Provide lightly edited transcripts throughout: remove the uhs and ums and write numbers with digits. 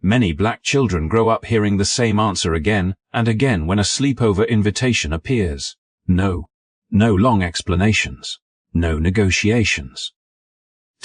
Many black children grow up hearing the same answer again and again when a sleepover invitation appears. No. No long explanations. No negotiations.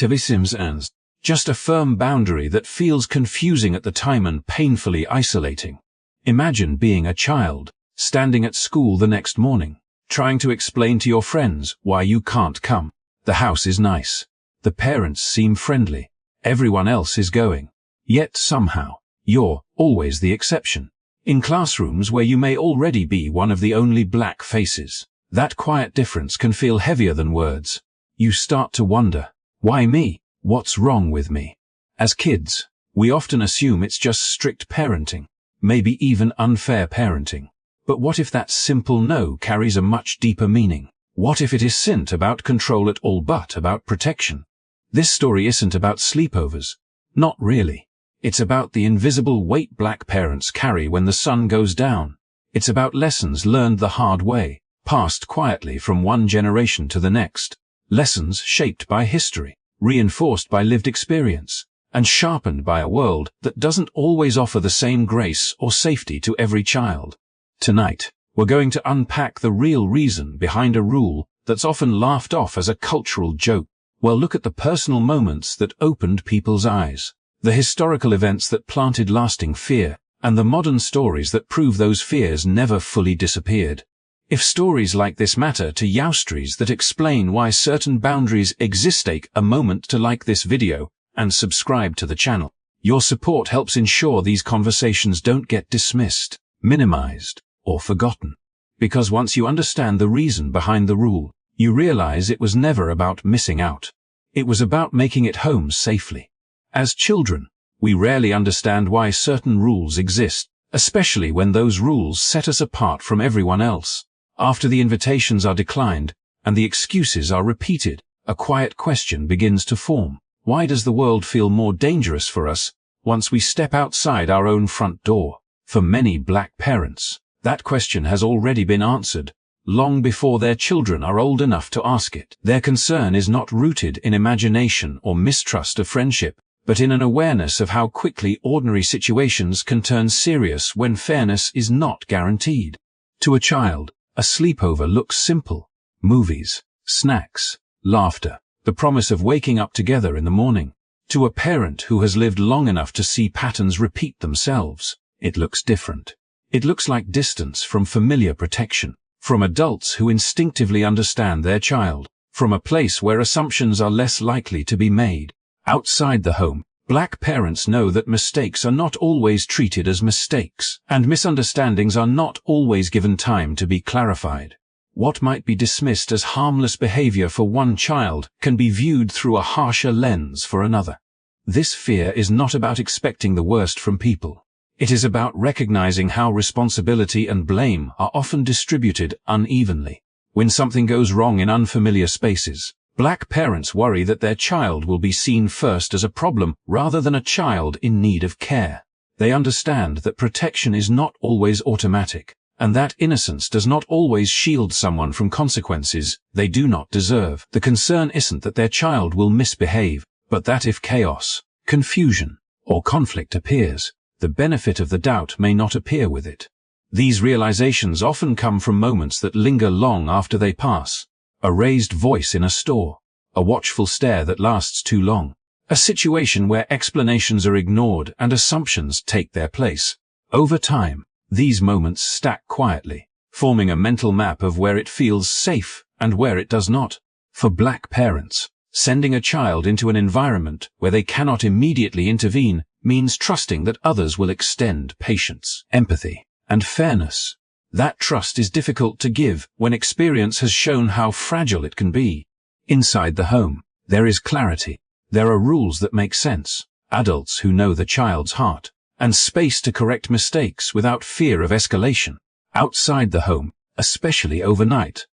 Accusations. Just a firm boundary that feels confusing at the time and painfully isolating. Imagine being a child, standing at school the next morning, trying to explain to your friends why you can't come. The house is nice. The parents seem friendly. Everyone else is going. Yet somehow, you're always the exception. In classrooms where you may already be one of the only black faces, that quiet difference can feel heavier than words. You start to wonder, why me? What's wrong with me? As kids, we often assume it's just strict parenting, maybe even unfair parenting. But what if that simple no carries a much deeper meaning? What if it isn't about control at all but about protection? This story isn't about sleepovers. Not really. It's about the invisible weight black parents carry when the sun goes down. It's about lessons learned the hard way, passed quietly from one generation to the next. Lessons shaped by history, reinforced by lived experience, and sharpened by a world that doesn't always offer the same grace or safety to every child. Tonight, we're going to unpack the real reason behind a rule that's often laughed off as a cultural joke. We'll look at the personal moments that opened people's eyes, the historical events that planted lasting fear, and the modern stories that prove those fears never fully disappeared. If stories like this matter to youstries that explain why certain boundaries exist, take a moment to like this video and subscribe to the channel. Your support helps ensure these conversations don't get dismissed, minimized, or forgotten. Because once you understand the reason behind the rule, you realize it was never about missing out. It was about making it home safely. As children, we rarely understand why certain rules exist, especially when those rules set us apart from everyone else. After the invitations are declined and the excuses are repeated, a quiet question begins to form. Why does the world feel more dangerous for us once we step outside our own front door? For many black parents, that question has already been answered long before their children are old enough to ask it. Their concern is not rooted in imagination or mistrust of friendship, but in an awareness of how quickly ordinary situations can turn serious when fairness is not guaranteed. To a child, a sleepover looks simple. Movies, snacks, laughter, the promise of waking up together in the morning. To a parent who has lived long enough to see patterns repeat themselves, it looks different. It looks like distance from familiar protection, from adults who instinctively understand their child, from a place where assumptions are less likely to be made. Outside the home, black parents know that mistakes are not always treated as mistakes, and misunderstandings are not always given time to be clarified. What might be dismissed as harmless behavior for one child can be viewed through a harsher lens for another. This fear is not about expecting the worst from people. It is about recognizing how responsibility and blame are often distributed unevenly. When something goes wrong in unfamiliar spaces, black parents worry that their child will be seen first as a problem rather than a child in need of care. They understand that protection is not always automatic, and that innocence does not always shield someone from consequences they do not deserve. The concern isn't that their child will misbehave, but that if chaos, confusion, or conflict appears, the benefit of the doubt may not appear with it. These realizations often come from moments that linger long after they pass. A raised voice in a store, a watchful stare that lasts too long, a situation where explanations are ignored and assumptions take their place. Over time, these moments stack quietly, forming a mental map of where it feels safe and where it does not. For black parents, sending a child into an environment where they cannot immediately intervene means trusting that others will extend patience, empathy, and fairness. That trust is difficult to give when experience has shown how fragile it can be. Inside the home, there is clarity. There are rules that make sense, adults who know the child's heart, and space to correct mistakes without fear of escalation. Outside the home, especially overnight,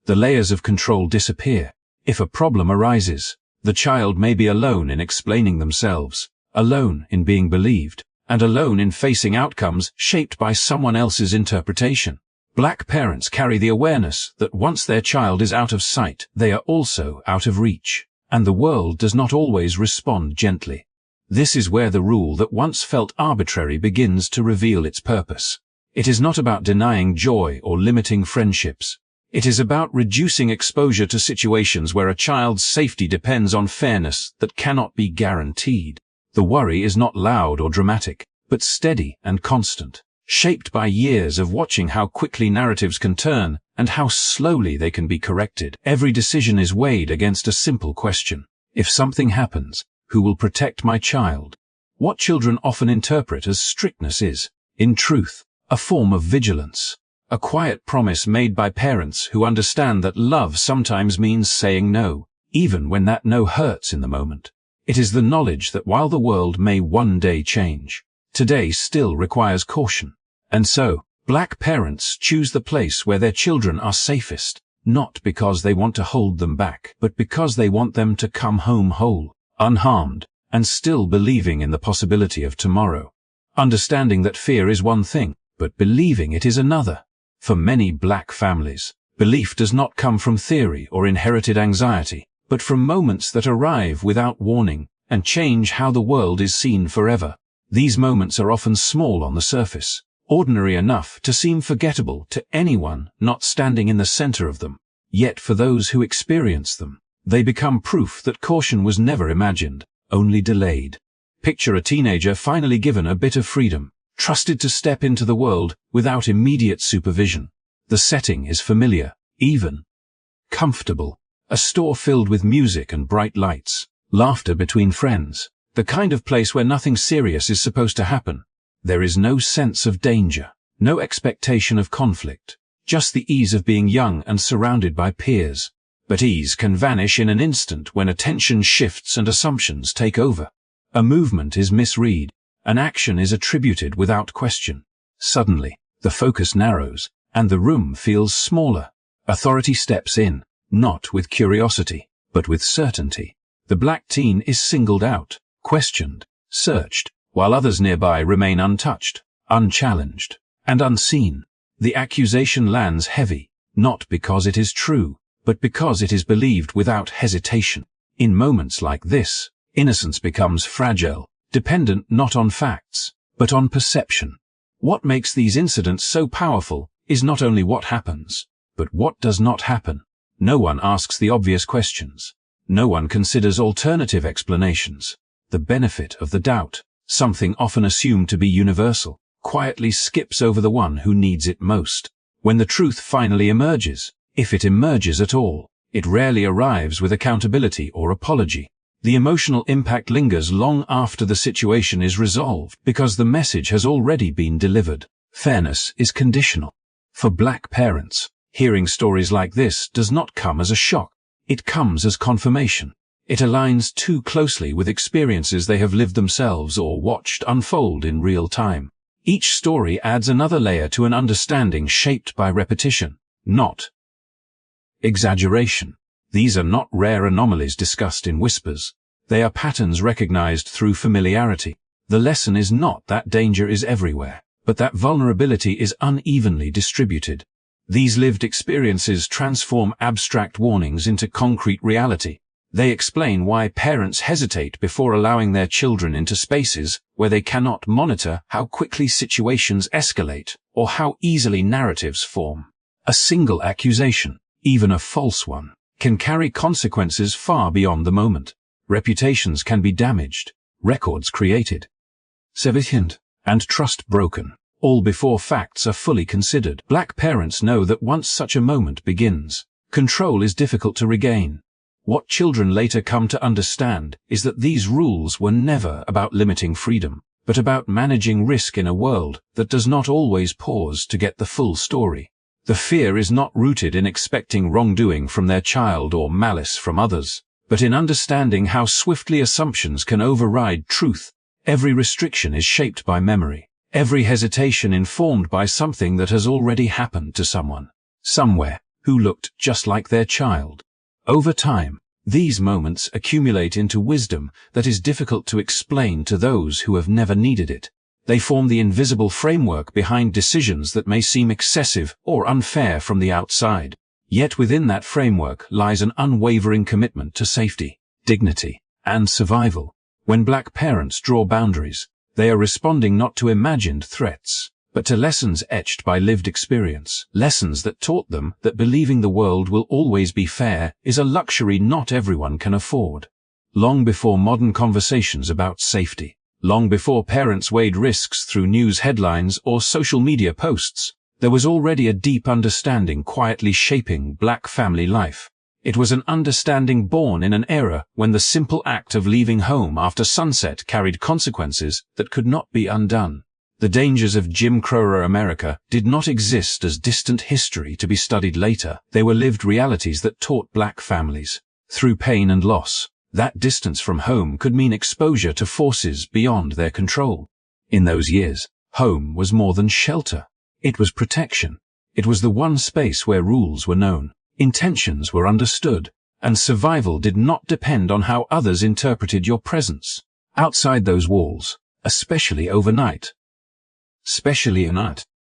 the layers of control disappear. If a problem arises, the child may be alone in explaining themselves, alone in being believed, and alone in facing outcomes shaped by someone else's interpretation. Black parents carry the awareness that once their child is out of sight, they are also out of reach, and the world does not always respond gently. This is where the rule that once felt arbitrary begins to reveal its purpose. It is not about denying joy or limiting friendships. It is about reducing exposure to situations where a child's safety depends on fairness that cannot be guaranteed. The worry is not loud or dramatic, but steady and constant, shaped by years of watching how quickly narratives can turn and how slowly they can be corrected. Every decision is weighed against a simple question. If something happens, who will protect my child? What children often interpret as strictness is, in truth, a form of vigilance, a quiet promise made by parents who understand that love sometimes means saying no, even when that no hurts in the moment. It is the knowledge that while the world may one day change, today still requires caution. And so, Black parents choose the place where their children are safest, not because they want to hold them back, but because they want them to come home whole, unharmed, and still believing in the possibility of tomorrow. Understanding that fear is one thing, but believing it is another. For many Black families, belief does not come from theory or inherited anxiety, but from moments that arrive without warning and change how the world is seen forever. These moments are often small on the surface, ordinary enough to seem forgettable to anyone not standing in the center of them. Yet for those who experience them, they become proof that caution was never imagined, only delayed. Picture a teenager finally given a bit of freedom, trusted to step into the world without immediate supervision. The setting is familiar, even comfortable. A store filled with music and bright lights, laughter between friends, the kind of place where nothing serious is supposed to happen. There is no sense of danger, no expectation of conflict, just the ease of being young and surrounded by peers. But ease can vanish in an instant when attention shifts and assumptions take over. A movement is misread, an action is attributed without question. Suddenly, the focus narrows, and the room feels smaller. Authority steps in, not with curiosity, but with certainty. The Black teen is singled out, questioned, searched, while others nearby remain untouched, unchallenged, and unseen. The accusation lands heavy, not because it is true, but because it is believed without hesitation. In moments like this, innocence becomes fragile, dependent not on facts, but on perception. What makes these incidents so powerful is not only what happens, but what does not happen. No one asks the obvious questions. No one considers alternative explanations. The benefit of the doubt, something often assumed to be universal, quietly skips over the one who needs it most. When the truth finally emerges, if it emerges at all, it rarely arrives with accountability or apology. The emotional impact lingers long after the situation is resolved because the message has already been delivered. Fairness is conditional. For Black parents, hearing stories like this does not come as a shock. It comes as confirmation. It aligns too closely with experiences they have lived themselves or watched unfold in real time. Each story adds another layer to an understanding shaped by repetition, not exaggeration. These are not rare anomalies discussed in whispers. They are patterns recognized through familiarity. The lesson is not that danger is everywhere, but that vulnerability is unevenly distributed. These lived experiences transform abstract warnings into concrete reality. They explain why parents hesitate before allowing their children into spaces where they cannot monitor how quickly situations escalate or how easily narratives form. A single accusation, even a false one, can carry consequences far beyond the moment. Reputations can be damaged, records created, and trust broken, all before facts are fully considered. Black parents know that once such a moment begins, control is difficult to regain. What children later come to understand is that these rules were never about limiting freedom, but about managing risk in a world that does not always pause to get the full story. The fear is not rooted in expecting wrongdoing from their child or malice from others, but in understanding how swiftly assumptions can override truth. Every restriction is shaped by memory, every hesitation informed by something that has already happened to someone, somewhere, who looked just like their child. Over time, these moments accumulate into wisdom that is difficult to explain to those who have never needed it. They form the invisible framework behind decisions that may seem excessive or unfair from the outside. Yet within that framework lies an unwavering commitment to safety, dignity, and survival. When black parents draw boundaries, they are responding not to imagined threats, but to lessons etched by lived experience, lessons that taught them that believing the world will always be fair is a luxury not everyone can afford. Long before modern conversations about safety, long before parents weighed risks through news headlines or social media posts, there was already a deep understanding quietly shaping black family life. It was an understanding born in an era when the simple act of leaving home after sunset carried consequences that could not be undone. The dangers of Jim Crow America did not exist as distant history to be studied later. They were lived realities that taught black families, through pain and loss, that distance from home could mean exposure to forces beyond their control. In those years, home was more than shelter. It was protection. It was the one space where rules were known, intentions were understood, and survival did not depend on how others interpreted your presence. Outside those walls, especially overnight,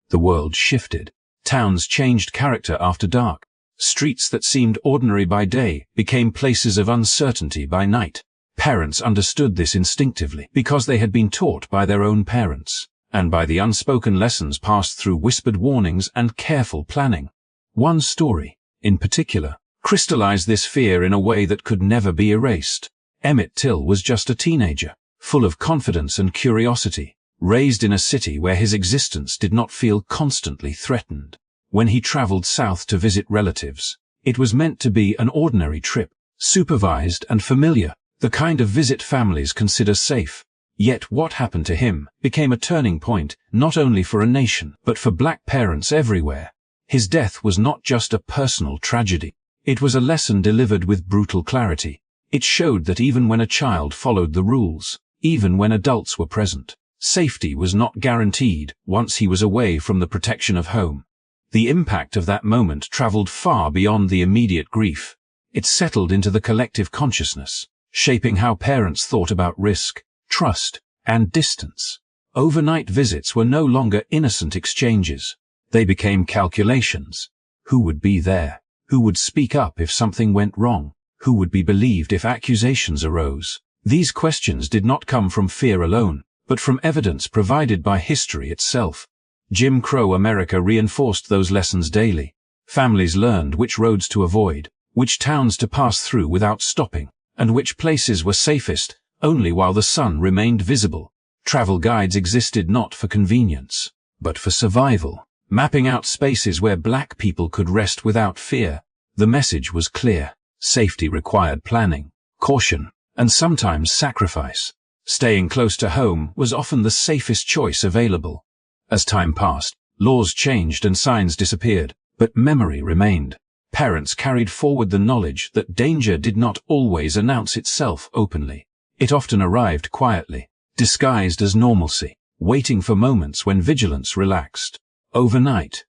the world shifted. Towns changed character after dark. Streets that seemed ordinary by day became places of uncertainty by night. Parents understood this instinctively because they had been taught by their own parents, and by the unspoken lessons passed through whispered warnings and careful planning. One story, in particular, crystallized this fear in a way that could never be erased. Emmett Till was just a teenager, full of confidence and curiosity, raised in a city where his existence did not feel constantly threatened. When he traveled south to visit relatives, it was meant to be an ordinary trip, supervised and familiar, the kind of visit families consider safe. Yet what happened to him became a turning point not only for a nation, but for black parents everywhere. His death was not just a personal tragedy. It was a lesson delivered with brutal clarity. It showed that even when a child followed the rules, even when adults were present, safety was not guaranteed once he was away from the protection of home. The impact of that moment traveled far beyond the immediate grief. It settled into the collective consciousness, shaping how parents thought about risk, trust, and distance. Overnight visits were no longer innocent exchanges. They became calculations. Who would be there? Who would speak up if something went wrong? Who would be believed if accusations arose? These questions did not come from fear alone, but from evidence provided by history itself. Jim Crow America reinforced those lessons daily. Families learned which roads to avoid, which towns to pass through without stopping, and which places were safest only while the sun remained visible. Travel guides existed not for convenience, but for survival, mapping out spaces where black people could rest without fear. The message was clear. Safety required planning, caution, and sometimes sacrifice. Staying close to home was often the safest choice available. As time passed, laws changed and signs disappeared, but memory remained. Parents carried forward the knowledge that danger did not always announce itself openly. It often arrived quietly, disguised as normalcy, waiting for moments when vigilance relaxed. Overnight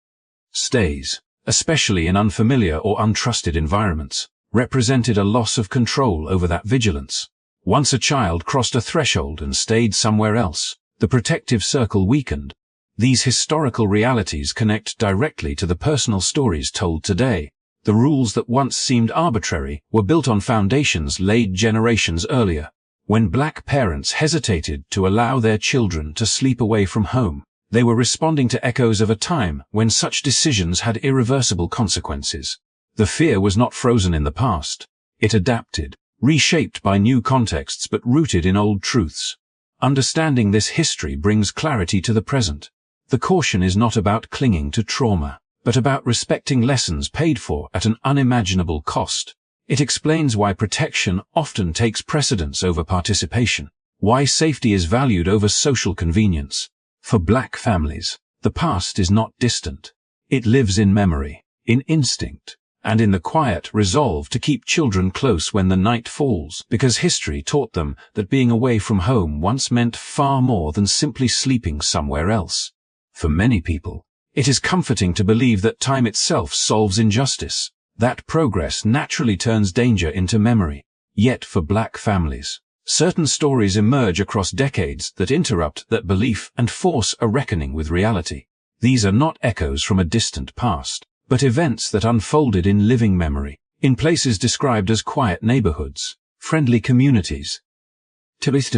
stays, especially in unfamiliar or untrusted environments, represented a loss of control over that vigilance. Once a child crossed a threshold and stayed somewhere else, the protective circle weakened. These historical realities connect directly to the personal stories told today. The rules that once seemed arbitrary were built on foundations laid generations earlier. When black parents hesitated to allow their children to sleep away from home, they were responding to echoes of a time when such decisions had irreversible consequences. The fear was not frozen in the past. It adapted, reshaped by new contexts but rooted in old truths. Understanding this history brings clarity to the present. The caution is not about clinging to trauma, but about respecting lessons paid for at an unimaginable cost. It explains why protection often takes precedence over participation, why safety is valued over social convenience. For black families, the past is not distant. It lives in memory, in instinct, and in the quiet resolve to keep children close when the night falls, because history taught them that being away from home once meant far more than simply sleeping somewhere else. For many people, it is comforting to believe that time itself solves injustice, that progress naturally turns danger into memory. Yet for black families, certain stories emerge across decades that interrupt that belief and force a reckoning with reality. These are not echoes from a distant past, but events that unfolded in living memory, in places described as quiet neighborhoods, friendly communities,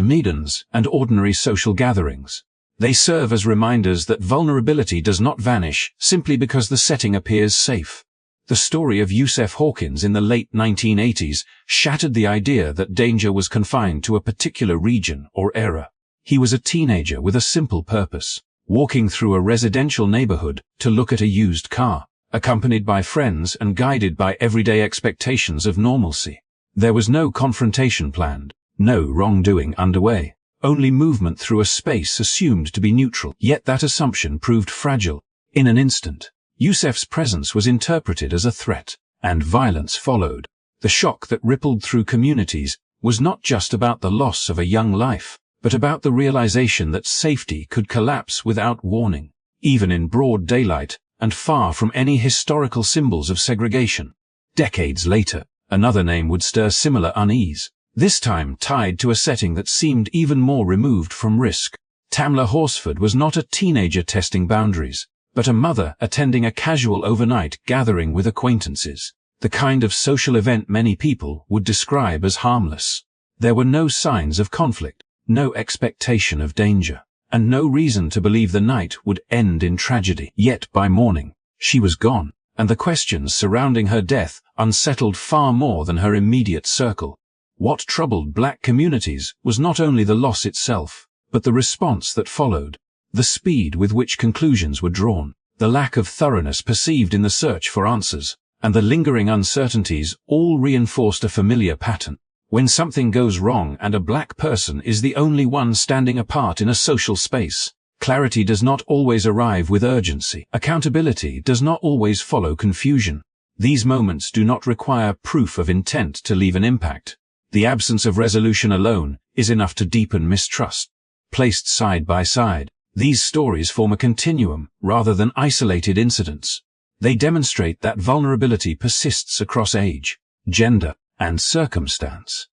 meetings, and ordinary social gatherings. They serve as reminders that vulnerability does not vanish simply because the setting appears safe. The story of Yusuf Hawkins in the late 1980s shattered the idea that danger was confined to a particular region or era. He was a teenager with a simple purpose, walking through a residential neighborhood to look at a used car, accompanied by friends and guided by everyday expectations of normalcy. There was no confrontation planned, no wrongdoing underway, only movement through a space assumed to be neutral. Yet that assumption proved fragile. In an instant, Yusuf's presence was interpreted as a threat, and violence followed. The shock that rippled through communities was not just about the loss of a young life, but about the realization that safety could collapse without warning, even in broad daylight and far from any historical symbols of segregation. Decades later, another name would stir similar unease, this time tied to a setting that seemed even more removed from risk. Tamla Horsford was not a teenager testing boundaries, but a mother attending a casual overnight gathering with acquaintances, the kind of social event many people would describe as harmless. There were no signs of conflict, no expectation of danger, and no reason to believe the night would end in tragedy. Yet by morning, she was gone, and the questions surrounding her death unsettled far more than her immediate circle. What troubled Black communities was not only the loss itself, but the response that followed. The speed with which conclusions were drawn, the lack of thoroughness perceived in the search for answers, and the lingering uncertainties all reinforced a familiar pattern. When something goes wrong and a Black person is the only one standing apart in a social space, clarity does not always arrive with urgency. Accountability does not always follow confusion. These moments do not require proof of intent to leave an impact. The absence of resolution alone is enough to deepen mistrust. Placed side by side, these stories form a continuum rather than isolated incidents. They demonstrate that vulnerability persists across age, gender, and circumstance.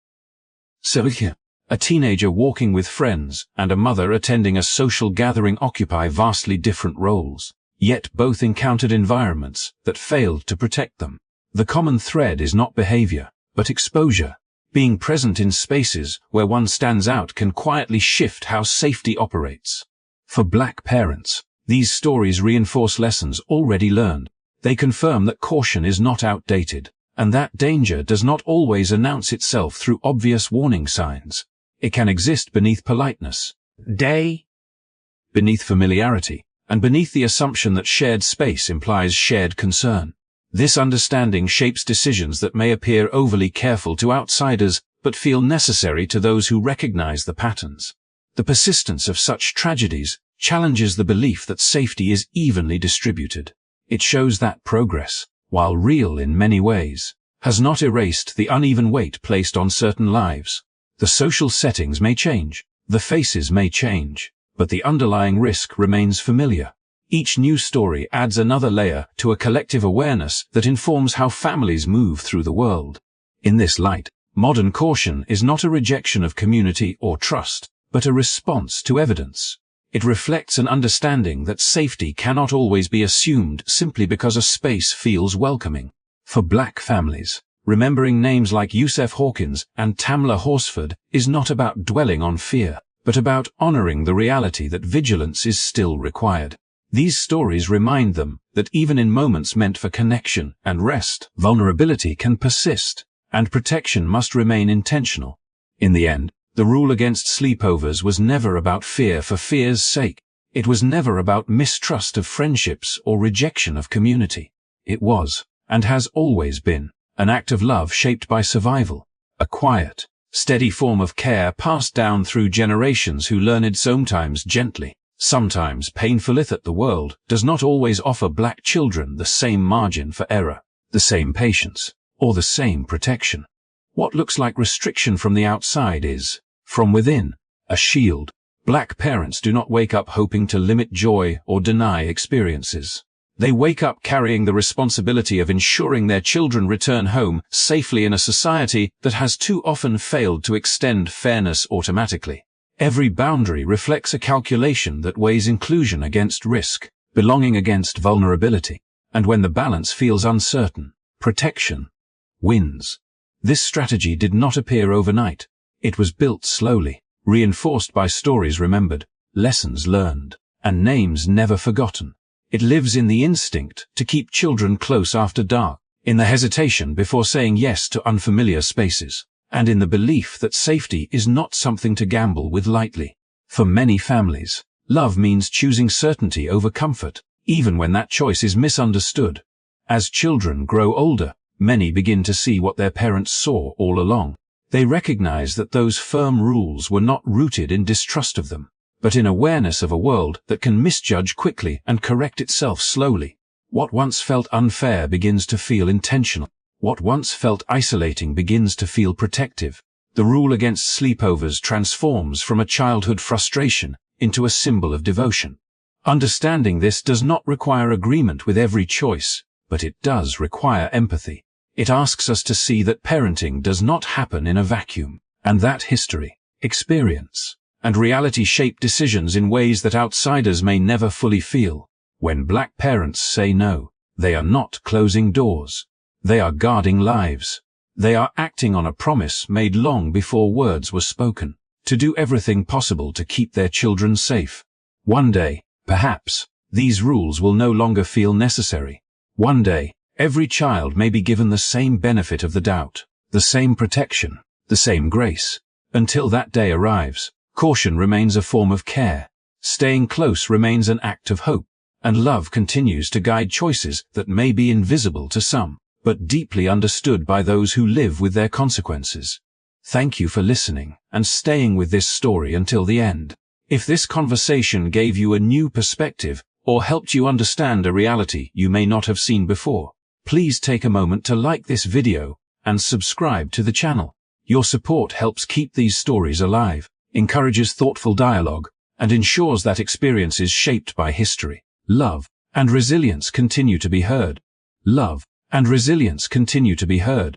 A teenager walking with friends and a mother attending a social gathering occupy vastly different roles, yet both encountered environments that failed to protect them. The common thread is not behavior, but exposure. Being present in spaces where one stands out can quietly shift how safety operates. For Black parents, these stories reinforce lessons already learned. They confirm that caution is not outdated, and that danger does not always announce itself through obvious warning signs. It can exist beneath politeness, beneath familiarity, and beneath the assumption that shared space implies shared concern. This understanding shapes decisions that may appear overly careful to outsiders, but feel necessary to those who recognize the patterns. The persistence of such tragedies challenges the belief that safety is evenly distributed. It shows that progress, while real in many ways, has not erased the uneven weight placed on certain lives. The social settings may change, the faces may change, but the underlying risk remains familiar. Each new story adds another layer to a collective awareness that informs how families move through the world. In this light, modern caution is not a rejection of community or trust, but a response to evidence. It reflects an understanding that safety cannot always be assumed simply because a space feels welcoming. For Black families, remembering names like Yusuf Hawkins and Tamla Horsford is not about dwelling on fear, but about honoring the reality that vigilance is still required. These stories remind them that even in moments meant for connection and rest, vulnerability can persist, and protection must remain intentional. In the end, the rule against sleepovers was never about fear for fear's sake. It was never about mistrust of friendships or rejection of community. It was, and has always been, an act of love shaped by survival, a quiet, steady form of care passed down through generations who learned sometimes gently, sometimes painfully, that the world does not always offer Black children the same margin for error, the same patience, or the same protection. What looks like restriction from the outside is, from within, a shield. Black parents do not wake up hoping to limit joy or deny experiences. They wake up carrying the responsibility of ensuring their children return home safely in a society that has too often failed to extend fairness automatically. Every boundary reflects a calculation that weighs inclusion against risk, belonging against vulnerability, and when the balance feels uncertain, protection wins. This strategy did not appear overnight. It was built slowly, reinforced by stories remembered, lessons learned, and names never forgotten. It lives in the instinct to keep children close after dark, in the hesitation before saying yes to unfamiliar spaces, and in the belief that safety is not something to gamble with lightly. For many families, love means choosing certainty over comfort, even when that choice is misunderstood. As children grow older, many begin to see what their parents saw all along. They recognize that those firm rules were not rooted in distrust of them, but in awareness of a world that can misjudge quickly and correct itself slowly. What once felt unfair begins to feel intentional. What once felt isolating begins to feel protective. The rule against sleepovers transforms from a childhood frustration into a symbol of devotion. Understanding this does not require agreement with every choice, but it does require empathy. It asks us to see that parenting does not happen in a vacuum, and that history, experience, and reality shape decisions in ways that outsiders may never fully feel. When Black parents say no, they are not closing doors. They are guarding lives. They are acting on a promise made long before words were spoken, to do everything possible to keep their children safe. One day, perhaps, these rules will no longer feel necessary. One day, every child may be given the same benefit of the doubt, the same protection, the same grace. Until that day arrives, caution remains a form of care, staying close remains an act of hope, and love continues to guide choices that may be invisible to some, but deeply understood by those who live with their consequences. Thank you for listening and staying with this story until the end. If this conversation gave you a new perspective or helped you understand a reality you may not have seen before, please take a moment to like this video and subscribe to the channel. Your support helps keep these stories alive, encourages thoughtful dialogue, and ensures that experiences shaped by history, love, and resilience continue to be heard. Love and resilience continue to be heard.